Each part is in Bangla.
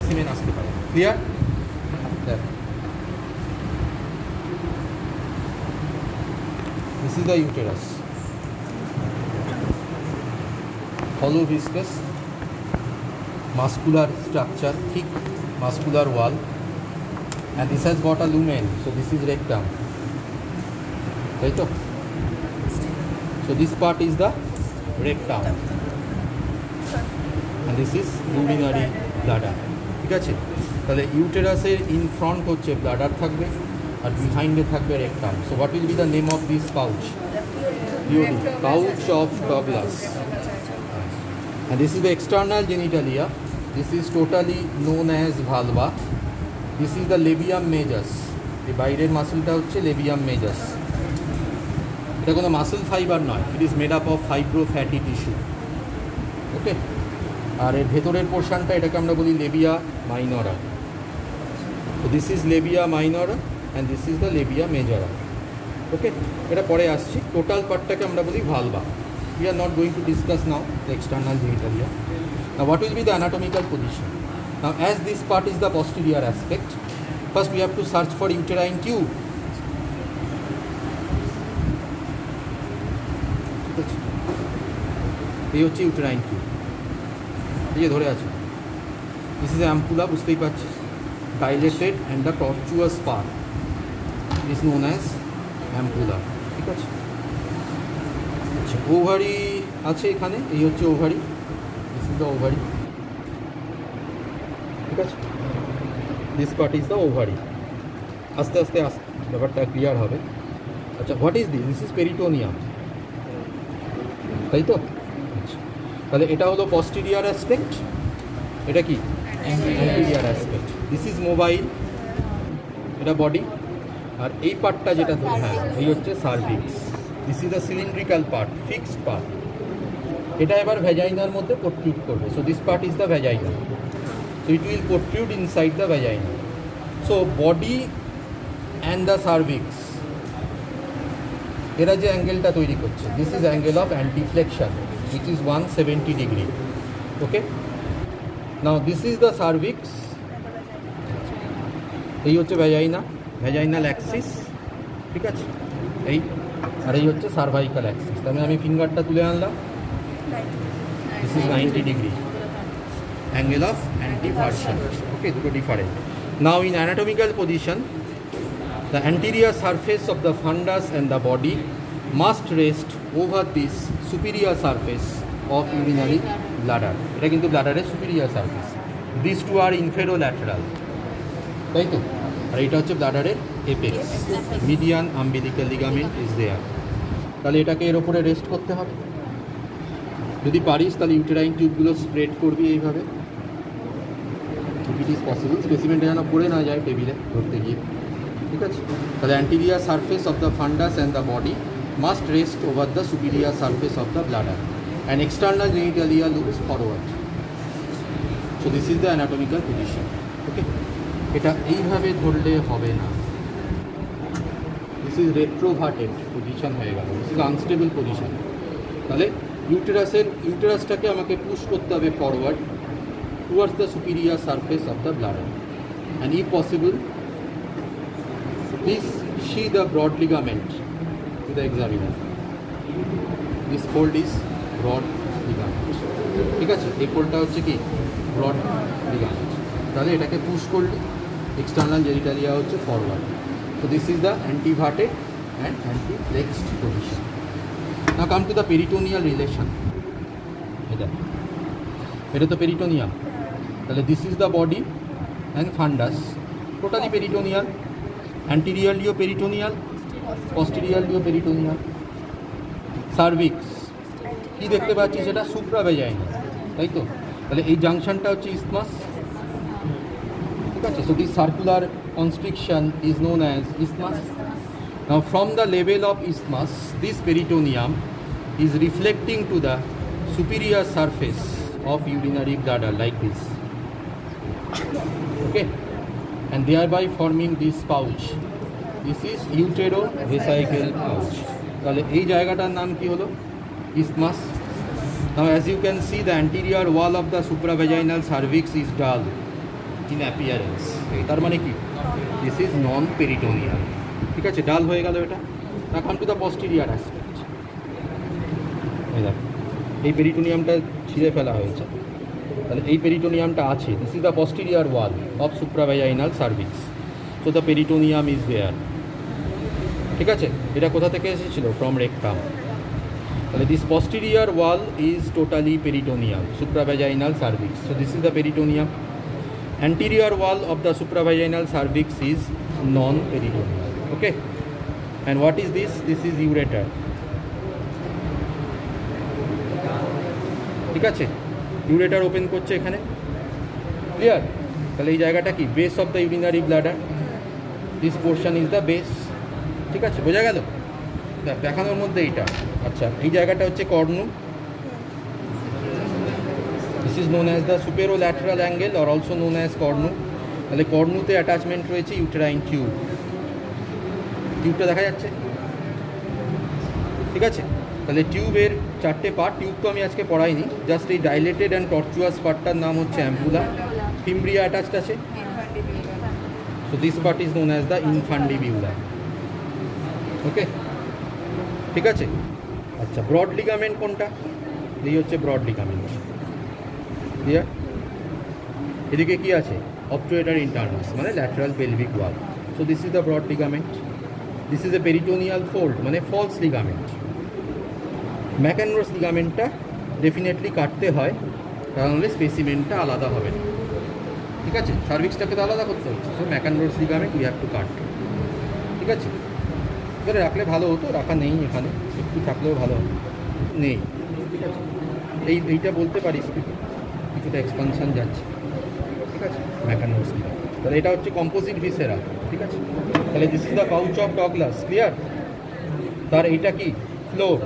সিমেন আসতে পারে। Clear? This is the uterus. Hollow viscous, muscular structure, thick muscular wall, and this has got a lumen. So this is rectum. Right? So this part is the rectum, and this is urinary bladder. ঠিক আছে? তাহলে ইউটেরাসের ইন ফ্রন্ট হচ্ছে ব্লাডার থাকবে আর বিহাইন্ডে থাকবে rectum. So what will be the name of this pouch? Pouch of Douglas. And this is the external genitalia. This is totally known as vulva. This is the labium majus. The বাইরের মাসলটা হচ্ছে labium majus. এটা কোনো মাসল ফাইবার নয়, it is made up of fibro fatty tissue. Okay, আর এর ভেতরের পোর্শনটা এটাকে আমরা বলি লেবিয়া মাইনরা। তো this is labia minora and this is the labia majora. Okay, এটা পরে আসছি। টোটাল পার্টটাকে আমরা বলি vulva. We are not going to discuss now the external genitalia. Now what will be the anatomical position? Now as this part is the posterior aspect, first we have to search for uterine tube. এই হচ্ছে ইউটেরাইন টিউব, এই যে ধরে আছে। দিস ইজ অ্যাম্পুলা, বুঝতেই পারছিস, dilated and the tortuous part is known as ampulla. ঠিক আছে, আচ্ছা, ওভারি আছে এখানে, এই হচ্ছে ovary, this is the ovary. ঠিক আছে, this part is the ovary. আস্তে আস্তে ব্যাপারটা ক্লিয়ার হবে। আচ্ছা, what is this? This is peritoneum, তাই তো? আচ্ছা, তাহলে এটা হলো posterior aspect, এটা কি anterior aspect। This is mobile, এটা বডি, আর এই পার্টটা যেটা ধরে, হ্যাঁ, এই হচ্ছে cervix. This is the cylindrical part, fixed part. এটা এবার ভ্যাজাইনার মধ্যে প্রোট্রুড করবে। So this part is the vagina. So it will protrude inside the vagina. So body and the cervix, এরা যে অ্যাঙ্গেলটা তৈরি করছে, this is angle of anteflexion, which is 170 degree. Okay, now this is the cervix, এই হচ্ছে ভ্যাজাইনা, ভ্যাজাইনাল অ্যাক্সিস। ঠিক আছে, এই আর এই হচ্ছে সার্ভাইকাল অ্যাক্সিস। তাহলে আমি ফিঙ্গারটা তুলে আনলাম, this is 90 degree angle of anteversion. Okay, দুটো different. Now in anatomical position, the anterior surface of the fundus and the body must rest over this superior surface of urinary bladder. এটা কিন্তু ব্লাডারের superior surface. These two are inferolateral, তাই তো? আর এটা হচ্ছে ব্লাডারের apex. Median umbilical ligament is there. তাহলে এটাকে এর উপরে রেস্ট করতে হবে। যদি পারিস তাহলে ইউটেরাইন টিউবগুলো স্প্রেড করবি এইভাবে, if it is possible, স্পেসিমেন্টটা যেন পড়ে না যায় টেবিলে ধরতে গিয়ে। ঠিক আছে, তাহলে anterior surface of the fundus and the body must rest over the superior surface of the bladder and external genitalia looks forward. So this is the anatomical position. Okay, এটা এইভাবে ধরলে হবে না, this is retroverted position হয়ে গেল, this is unstable position। তাহলে ইউটেরাসটাকে আমাকে পুশ করতে হবে forward towards the superior surface of the bladder, and if possible please see the broad ligament to the examiner. This fold is broad ligament. ঠিক আছে, এই ফোল্ডটা হচ্ছে কি ব্রড লিগামেন্ট। তাহলে এটাকে পুশ করলে এক্সটার্নাল জেনিটালিয়া হচ্ছে forward. So this is the anteverted and anteflexed position. Now come to the peritoneal relation. এটা তো পেরিটোনিয়াম, তাহলে this is the body and fundus, totally peritoneal. অ্যান্টিরিয়ারলিও পেরিটোনিয়াল, posteriorলিও পেরিটোনিয়াল। সার্ভিক্স কি দেখতে পাচ্ছি, সেটা সুপ্রাভ্যাজাইনাল, তাই তো? তাহলে এই জাংশনটা হচ্ছে ইসমাস। ঠিক আছে, so this circular constriction is known as isthmus. Now from the level of isthmus, this peritoneum is reflecting to the superior surface of urinary bladder like this. Okay, and thereby forming this pouch. This is uterovesical pouch. তাহলে এই জায়গাটার নাম কি হলো? Isthmus. Now as you can see, the anterior wall of the supravaginal cervix is dull. In appearance. তার মানে কি, দিস ইজ নন পেরিটোনিয়াল। ঠিক আছে, ডাল হয়ে গেল এটা। Now come to the posterior aspect. এই পেরিটোনিয়ামটা ছিঁড়ে ফেলা হয়েছে, তাহলে এই পেরিটোনিয়ামটা আছে। This is the posterior wall of supravaginal cervix. So the peritoneum is there. ঠিক আছে, এটা কোথা থেকে এসেছিল? From rectum. তাহলে this posterior wall is totally peritoneum, supravaginal cervix. So this is the peritoneum. Anterior wall of the supravaginal cervix is non-peritoneal. Okay, and what is this? This is ureter. ঠিক আছে, ইউরেটার ওপেন করছে এখানে, ক্লিয়ার? তাহলে এই জায়গাটা কি? Base of the urinary bladder. This portion is the base. ঠিক আছে, বোঝা গেল? দেখানোর মধ্যে এইটা। আচ্ছা, এই জায়গাটা হচ্ছে cornu. This is known as the superolateral angle or also known as cornu. তাহলে কর্নুতে অ্যাটাচমেন্ট রয়েছে ইউটেরাইন টিউব। টিউবটা দেখা যাচ্ছে? ঠিক আছে, তাহলে টিউবের চারটে পার্ট। টিউব তো আমি আজকে পড়াইনি, জাস্ট এই ডাইলেটেড অ্যান্ড টর্চুয়াস পার্টটার নাম হচ্ছে অ্যাম্পুলা। ফিমব্রিয়া অ্যাটাচড আছে। So this part is known as the infundibula. Okay, ঠিক আছে। আচ্ছা, ব্রড লিগামেন্ট কোনটা? এই হচ্ছে ব্রড লিগামেন্ট। ক্লিয়ার? এদিকে কি আছে? অবটুয়েটার ইন্টারনাস মানে lateral pelvic wall. So this is the broad ligament. This is a peritoneal fold মানে ফলস লিগামেন্ট। ম্যাকানরোস লিগামেন্টটা ডেফিনেটলি কাটতে হয়, তাহলে স্পেসিমেন্টটা আলাদা হবে না। ঠিক আছে, সার্ভিক্সটাকে তো আলাদা করতে হচ্ছে। So Mackenrodt's ligament we have to cut. ঠিক আছে, এবারে রাখলে ভালো হতো, রাখা নেই এখানে, একটু থাকলেও ভালো হতো, নেই। ঠিক আছে, এইটা বলতে পারিস কিছুটা এক্সপানশন যাচ্ছে। ঠিক আছে, ম্যাকানরোস লিগামেন্ট। তাহলে এটা হচ্ছে কম্পোজিট ভিসেরা। ঠিক আছে, তাহলে this is the pouch of Douglas. Clear? তার এইটা কি? ফ্লোর।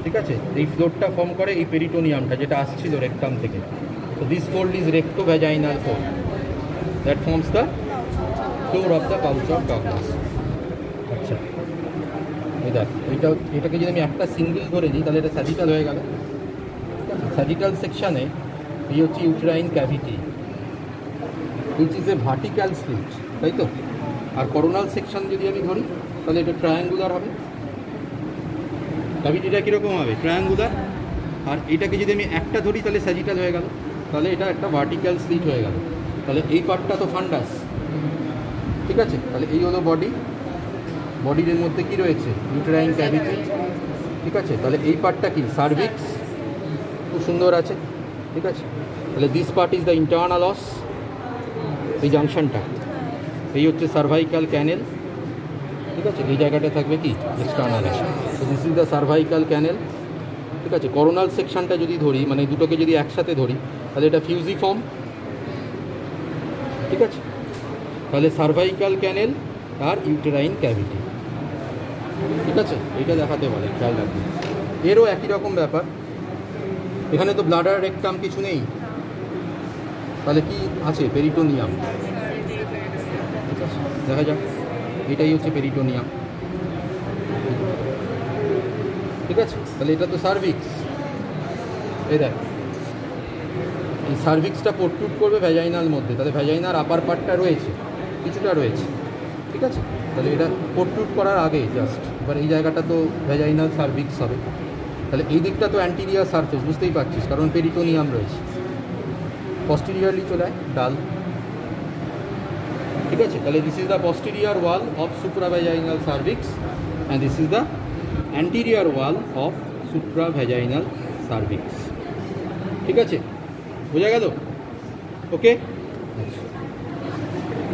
ঠিক আছে, এই ফ্লোরটা ফর্ম করে এই পেরিটোনিয়ামটা, যেটা আসছিল রেকটাম থেকে। তো this fold is rectovaginal fold that forms the floor of the pouch of Douglas. আচ্ছা, এটাকে যদি আমি একটা সিঙ্গেল ধরে নিই তাহলে এটা স্যাজিটাল হয়ে গেল। ঠিক আছে, স্যাজিটাল সেকশানে এই হচ্ছে uterine cavity which is a vertical slit, তাই তো? আর করোনাল সেকশন যদি আমি ধরি তাহলে এটা ট্রায়াঙ্গুলার হবে। ক্যাভিটিটা কীরকম হবে? ট্রায়াঙ্গুলার। আর এটাকে যদি আমি একটা ধরি তাহলে স্যাজিটাল হয়ে গেল, তাহলে এটা একটা ভার্টিক্যাল স্লিট হয়ে গেল। তাহলে এই পার্টটা তো ফান্ডাস। ঠিক আছে, তাহলে এই হলো বডি। বডির মধ্যে কি রয়েছে? Uterine cavity. ঠিক আছে, তাহলে এই পার্টটা কি? সার্ভিক্স। খুব সুন্দর আছে। ঠিক আছে, তাহলে this part is the internal অস। এই জাংশনটা এই হচ্ছে সার্ভাইকাল ক্যানেল। ঠিক আছে, এই জায়গাটা থাকবে কি? এক্সটার্নাল অস। তো দিস ইজ দ্য সার্ভাইকাল ক্যানেল। ঠিক আছে, করোনাল সেকশনটা যদি ধরি, মানে দুটোকে যদি একসাথে ধরি, তাহলে এটা ফিউজিফর্ম। ঠিক আছে, তাহলে সার্ভাইকাল ক্যানেল আর ইউটেরাইন ক্যাভিটি। ঠিক আছে, এইটা দেখাতে বলে, খেয়াল রাখবে। এরও একই রকম ব্যাপার। এখানে তো ব্লাডার রেকটাম কিছু নেই, তাহলে কি আছে? পেরিটোনিয়াম। ঠিক আছে, দেখা যাক। এটাই হচ্ছে পেরিটোনিয়াম। ঠিক আছে, তাহলে এটা তো সার্ভিক্স। এই দেখ, এই সার্ভিক্সটা প্রোট্রুড করবে ভ্যাজাইনাল মধ্যে, তাহলে ভ্যাজাইনার আপার পার্টটা রয়েছে, কিছুটা রয়েছে। ঠিক আছে, তাহলে এটা প্রোট্রুড করার আগে জাস্ট, এবার এই জায়গাটা তো ভ্যাজাইনাল সার্ভিক্স হবে। তাহলে এই দিকটা তো অ্যান্টিরিয়ার সারফেস, বুঝতেই পারছিস, কারণ পেরিটোনিয়াম রয়েছে। পস্টিরিয়ারলি চলে আয়, ডাল। ঠিক আছে, তাহলে this is the posterior wall of supravaginal cervix and this is the anterior wall of supravaginal cervix. ঠিক আছে, বোঝা গেল? ওকে,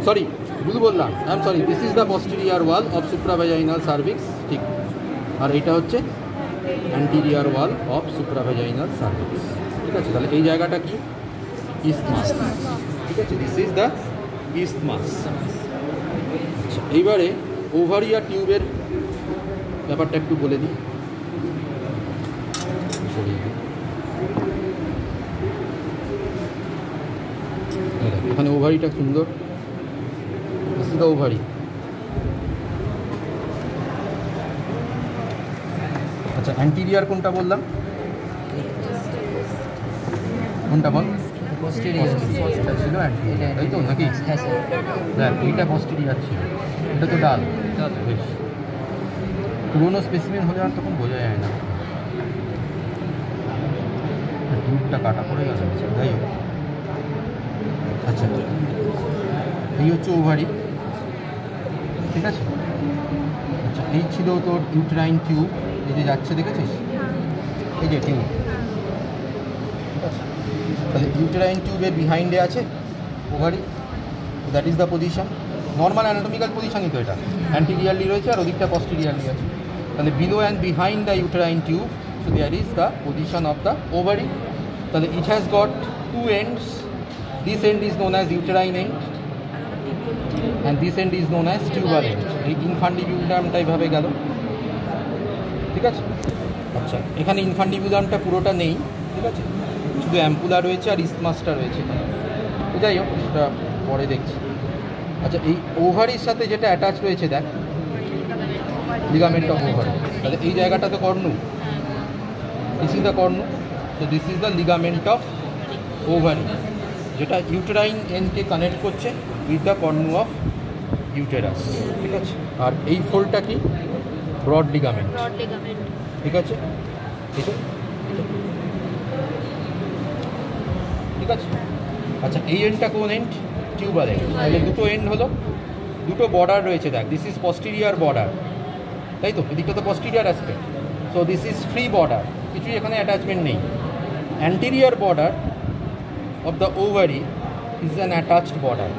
সরি ভুল বললাম, I am sorry. This is the posterior wall of supravaginal cervix. ঠিক, আর এটা হচ্ছে anterior wall of supravaginal cervix. ঠিক আছে, তাহলে এই জায়গাটা কি? ইসথমাস। ঠিক আছে, দিস ইজ দ্য ইসথমাস। আচ্ছা, এইবারে ওভারি আর টিউবের ব্যাপারটা একটু বলে দিই। এখানে ওভারিটা সুন্দর। This is the ovary. আচ্ছা, অ্যান্টিরিয়ার কোনটা বললাম? কোনটা বল? posterior এটা ছিল অ্যান্টিরিয়র, তাই তো নাকি? হ্যাঁ স্যার। দেখ এইটা পস্টেরিয়র ছিল, এটা তো ডাল। বেশ, পুরোনো স্পেসিমেন হলে আর তখন বোঝা যায় না, দুধটা কাটা পড়ে গেল। যাই হোক, আচ্ছা এই হচ্ছে ওভারি, ঠিক আছে। আচ্ছা এই ছিল তোর ইউটেরাইন টিউব, এই যে যাচ্ছে দেখেছিস, এই যে টিউব, তাহলে ইউটেরাইন টিউবের বিহাইন্ডে আছে ovary, that is the position, normal anatomical পজিশনই তো এটা, অ্যান্টিরিয়ারলি রয়েছে আর ওদিকটা পস্টেরিয়ারলি আছে। তাহলে below and behind the uterine tube, so there is the position of the ovary. তাহলে it has got two ends, this end is known as uterine end and this end is known as tubal end. এই ইনফান্ডিবিউলামটা এইভাবে গেল, ঠিক আছে। আচ্ছা এখানে ইনফান্ডিবিউলামটা পুরোটা নেই, ঠিক আছে, শুধু অ্যাম্পুলা রয়েছে আর ইসমাসটা রয়েছে এখানে, যাই হোক সেটা পরে দেখছি। আচ্ছা এই ওভারির সাথে যেটা অ্যাটাচ রয়েছে দেখ, লিগামেন্ট অফ ওভারি, তাহলে এই জায়গাটাতে Cornu, this is the Cornu, তো this is the ligament of ovary, যেটা ইউটেরাইন এন্ডকে কানেক্ট করছে with the Cornu of uterus, ঠিক আছে। আর এই ফোল্ডটা কি? ব্রড লিগামেন্ট, ঠিক আছে, ঠিক আছে। আচ্ছা এই এন্ডটা কোন এন্ড? Tuber and. তাহলে দুটো এন্ড হলো, দুটো বর্ডার রয়েছে দেখ, দিস ইজ পস্টিরিয়ার বর্ডার, তাই তো, এদিকটা তো posterior aspect, so this is free border, কিছুই এখানে অ্যাটাচমেন্ট নেই। Anterior border of the ovary is an attached border,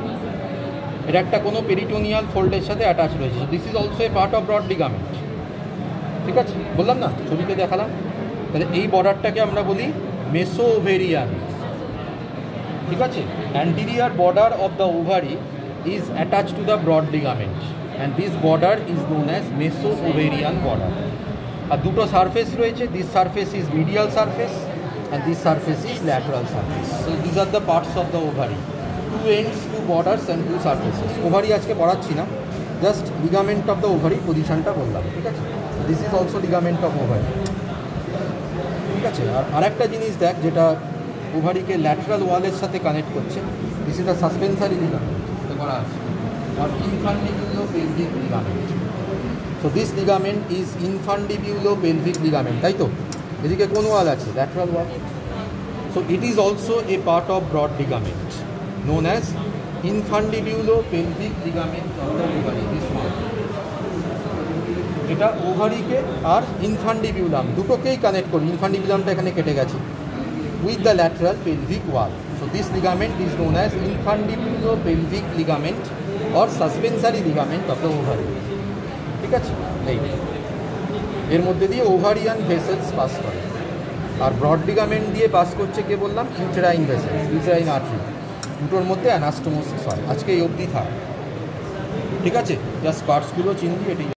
এটা একটা কোনো পেরিটোনিয়াল ফোল্ডের সাথে অ্যাটাচ রয়েছে, this is also a part of broad ligament, ঠিক আছে, বললাম না, ছবিতে দেখালাম। তাহলে এই বর্ডারটাকে আমরা বলি মেসোওভেরিয়ান, ঠিক আছে। Anterior border of the ovary is attach to the broad ligament and this border is known as mesovarian border. আর দুটো সারফেস রয়েছে, this surface is medial surface and this surface is lateral surface, so this are the parts of the ovary, two ends, two borders and two surfaces. Ovary আজকে পড়াচ্ছি না, just ligament of the ovary পজিশনটা বললাম, ঠিক আছে। This is also ligament of ovary, ঠিক আছে। আর আরেকটা জিনিস দেখ যেটা ওভারিকে ল্যাটারাল ওয়ালের সাথে কানেক্ট করছে, this is the suspensory ligament, করা আছে, আর infundibulopelvic ligament. So this ligament is infundibulopelvic ligament, তাই তো। এদিকে কোন ওয়াল আছে? Lateral wall. So it is also a part of broad ligament known as infundibulopelvic ligament of the ovary, this one, যেটা ওভারিকে আর ইনফান্ডিবিউলাম দুটোকেই কানেক্ট করি, ইনফান্ডিবিউলামটা এখানে কেটে গেছে, with the lateral pelvic wall. So this ligament is known as infundibulo-pelvic ligament or suspensory ligament of the ovary, ঠিক আছে। এই এর মধ্যে দিয়ে ওভারিয়ান ভেসেলস পাস করে, আর ব্রড লিগামেন্ট দিয়ে পাস করছে কে বললাম? ইউটেরাইন ভেসেলস, ইউটেরাইন আর্টারি, দুটোর মধ্যে অ্যানাস্টোমোসিস হয়। আজকে এই অবধি থাক, ঠিক আছে, জাস্ট পার্টসগুলো চিনবি, এটি